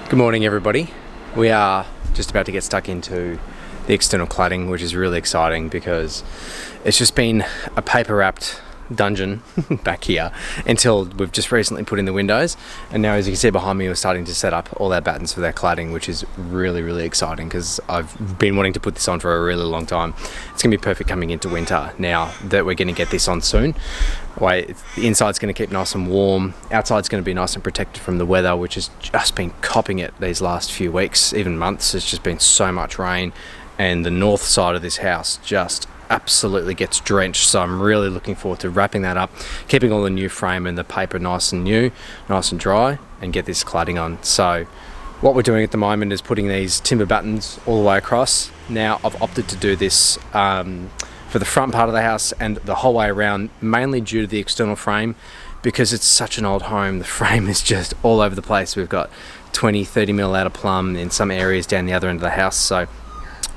Good morning, everybody. We are just about to get stuck into the external cladding, which is really exciting because it's just been a paper wrapped dungeon back here until we've just recently put in the windows, and now, as you can see behind me, we're starting to set up all our battens for their cladding, which is really exciting because I've been wanting to put this on for a really long time. It's gonna be perfect coming into winter now that we're going to get this on soon. The inside's going to keep nice and warm, outside's going to be nice and protected from the weather, which has just been copping it these last few weeks, even months. It's just been so much rain, and the north side of this house just absolutely gets drenched. So I'm really looking forward to wrapping that up, keeping all the new frame and the paper nice and new, nice and dry, and get this cladding on. So what we're doing at the moment is putting these timber battens all the way across. Now I've opted to do this for the front part of the house and the whole way around, mainly due to the external frame, because it's such an old home. The frame is just all over the place. We've got 20-30 mil out of plumb in some areas down the other end of the house. So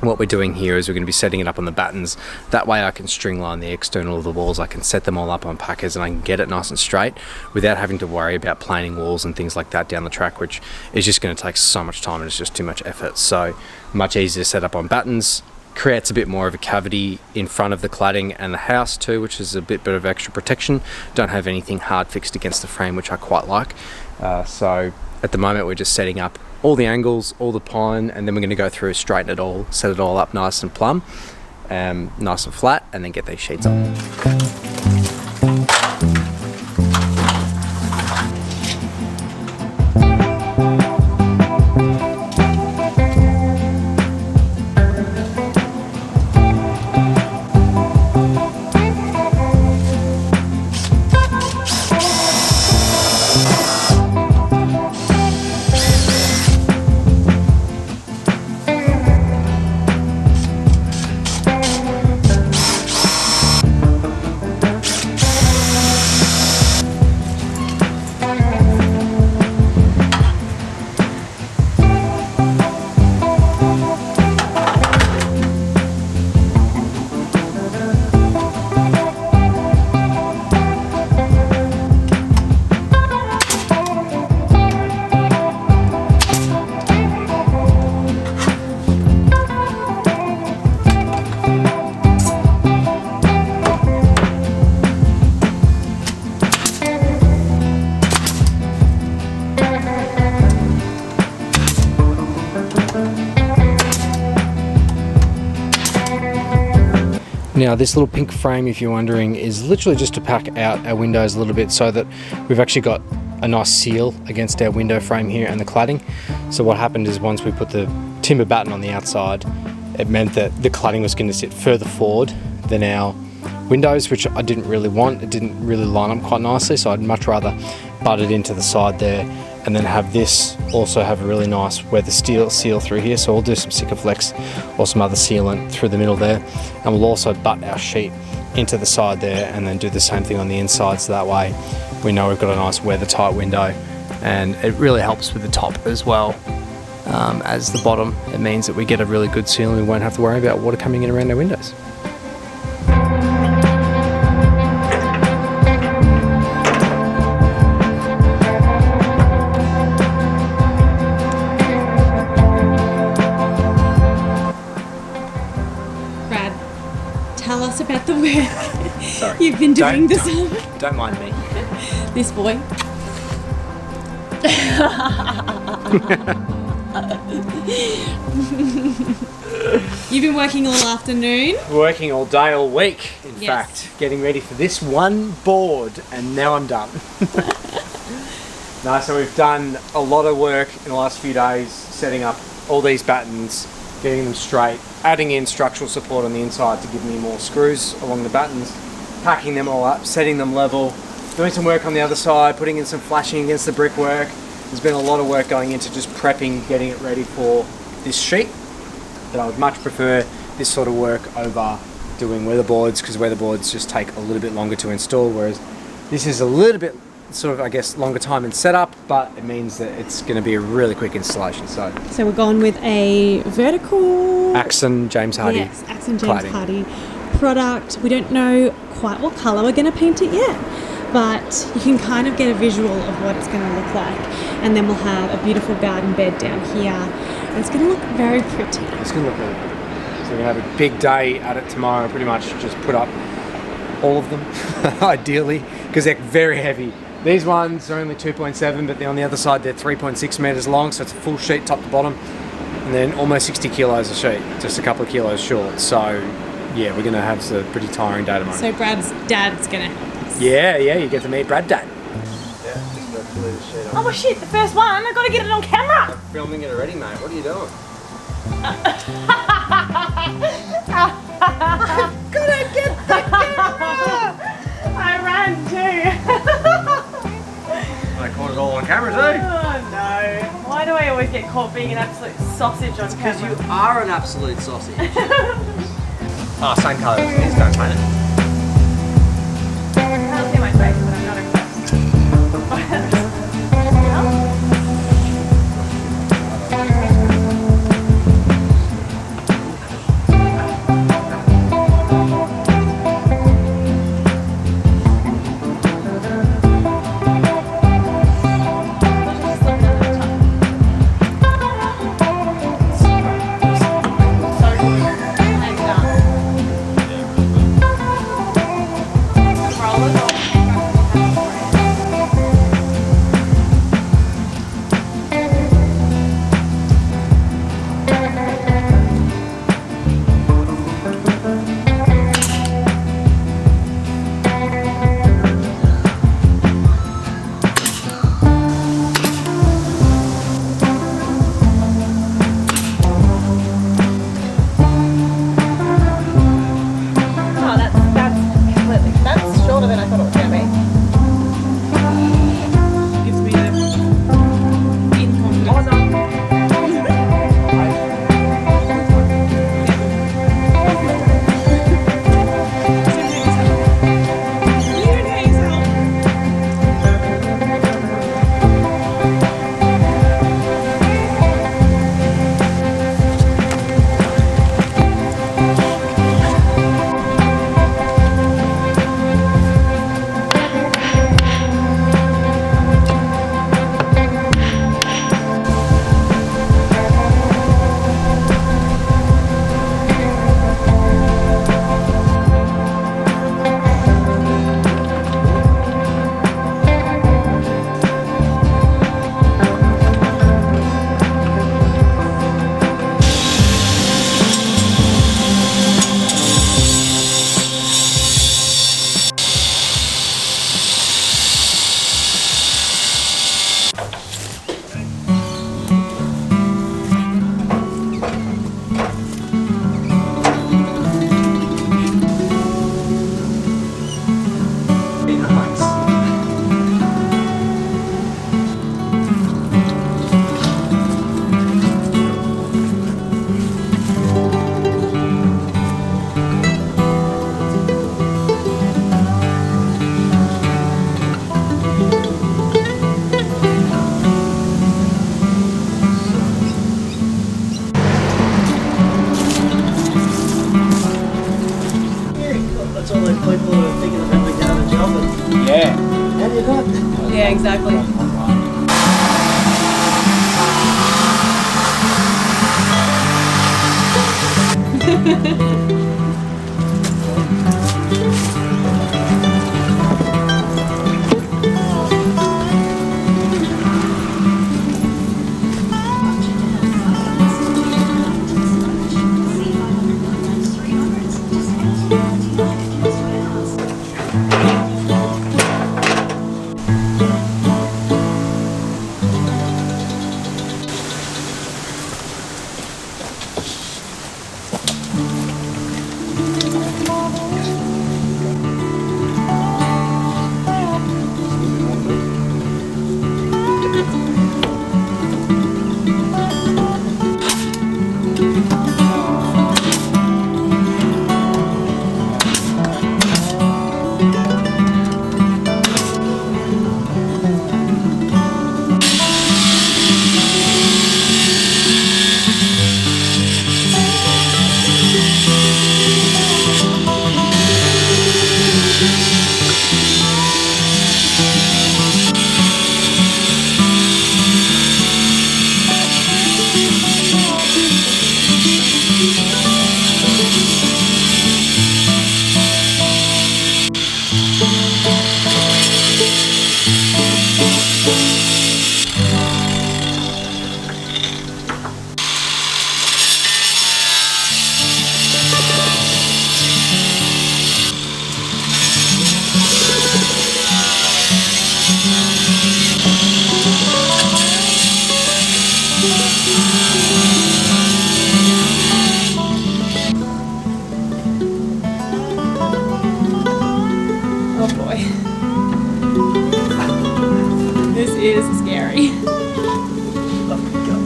what we're doing here is we're going to be setting it up on the battens. That way I can stringline the external of the walls. I can set them all up on packers and I can get it nice and straight without having to worry about planing walls and things like that down the track, which is just going to take so much time and it's just too much effort. So much easier to set up on battens. Creates a bit more of a cavity in front of the cladding and the house too, which is a bit of extra protection. Don't have anything hard fixed against the frame, which I quite like. So at the moment we're just setting up all the angles, all the pine, and then we're going to go through, straighten it all, set it all up nice and plumb, nice and flat, and then get these sheets on. Now this little pink frame, if you're wondering, is literally just to pack out our windows a little bit so that we've actually got a nice seal against our window frame here and the cladding. So what happened is once we put the timber batten on the outside, it meant that the cladding was going to sit further forward than our windows, which I didn't really want. It didn't really line up quite nicely, so I'd much rather butt it into the side there and then have this also have a really nice weather seal through here. So we'll do some Sikaflex or some other sealant through the middle there, and we'll also butt our sheet into the side there and then do the same thing on the inside, so that way we know we've got a nice weather tight window, and it really helps with the top as well as the bottom. It means that we get a really good seal and we won't have to worry about water coming in around our windows. Tell us about the work Sorry. you've been doing this summer. Don't mind me. This boy. You've been working all afternoon. Working all day, all week, in Yes. fact, getting ready for this one board, and now I'm done. No, so we've done a lot of work in the last few days, setting up all these battens, getting them straight, adding in structural support on the inside to give me more screws along the battens, packing them all up, setting them level, doing some work on the other side, putting in some flashing against the brickwork. There's been a lot of work going into just prepping, getting it ready for this sheet. But I would much prefer this sort of work over doing weatherboards, because weatherboards just take a little bit longer to install, whereas this is a little bit sort of, I guess, longer time in setup, but it means that it's going to be a really quick installation. So we're going with a vertical Axon James Hardie. Yes, Axon James Cladding. Hardie product. We don't know quite what colour we're going to paint it yet. but you can kind of get a visual of what it's going to look like. And then we'll have a beautiful garden bed down here. And it's going to look very pretty. It's going to look really good. So we're going to have a big day at it tomorrow, pretty much just put up all of them, ideally, because they're very heavy. These ones are only 2.7, but on the other side they're 3.6 meters long, so it's a full sheet top to bottom. And then almost 60 kilos a sheet, just a couple of kilos short. So yeah, we're going to have a pretty tiring day tomorrow. So Brad's dad's going to help us. Yeah, you get to meet Brad Dad. Oh shit, the first one, I've got to get it on camera. I'm filming it already, mate. What are you doing? I've got to get the camera. I ran too. I caught it all on camera too. Oh no. Why do I always get caught being an absolute sausage on camera? Because you are an absolute sausage. Oh, same colour. Please don't paint it. I can't see my face, but I'm not impressed.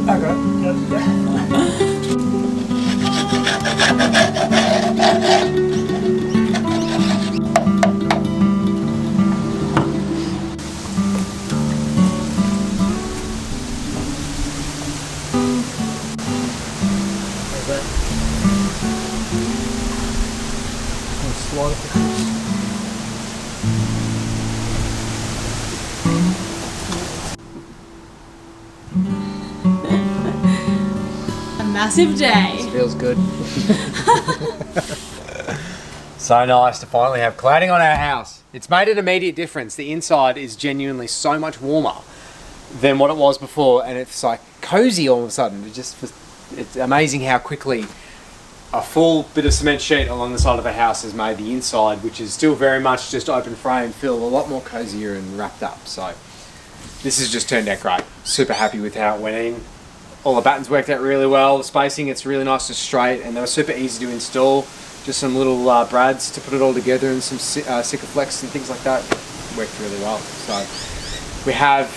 A massive day. Feels good. So nice to finally have cladding on our house. It's made an immediate difference. The inside is genuinely so much warmer than what it was before, and it's like cozy all of a sudden. It's amazing how quickly a full bit of cement sheet along the side of a house has made the inside, which is still very much just open frame, feel a lot more cozier and wrapped up. So this has just turned out great. Super happy with how it went in. All the battens worked out really well. The spacing, it's really nice and straight, and they were super easy to install. Just some little brads to put it all together, and some Sikaflex and things like that. Worked really well. So we have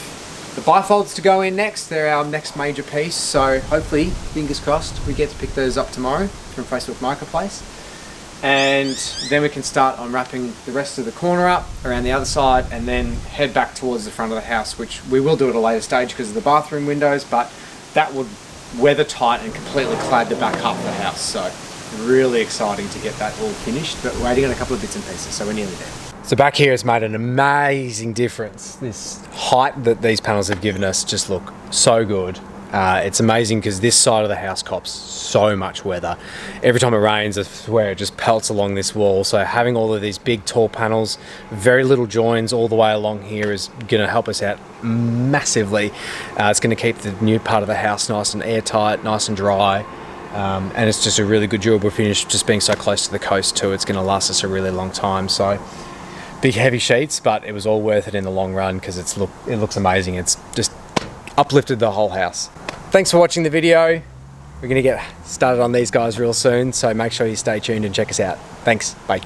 the bifolds to go in next. They're our next major piece. So hopefully, fingers crossed, we get to pick those up tomorrow from Facebook Marketplace. And then we can start unwrapping the rest of the corner up around the other side, and then head back towards the front of the house, which we will do at a later stage because of the bathroom windows, but that would weather tight and completely clad the back half of the house. So really exciting to get that all finished, but waiting on a couple of bits and pieces, so we're nearly there. So back here has made an amazing difference. This height that these panels have given us just look so good. It's amazing because this side of the house cops so much weather. Every time it rains, I swear it just pelts along this wall. So having all of these big tall panels, very little joins all the way along here is going to help us out massively. It's going to keep the new part of the house nice and airtight, nice and dry. And it's just a really good durable finish, just being so close to the coast too. It's going to last us a really long time. So big heavy sheets, but it was all worth it in the long run because it looks amazing. It's just uplifted the whole house. Thanks for watching the video. We're going to get started on these guys real soon, so make sure you stay tuned and check us out. Thanks. Bye.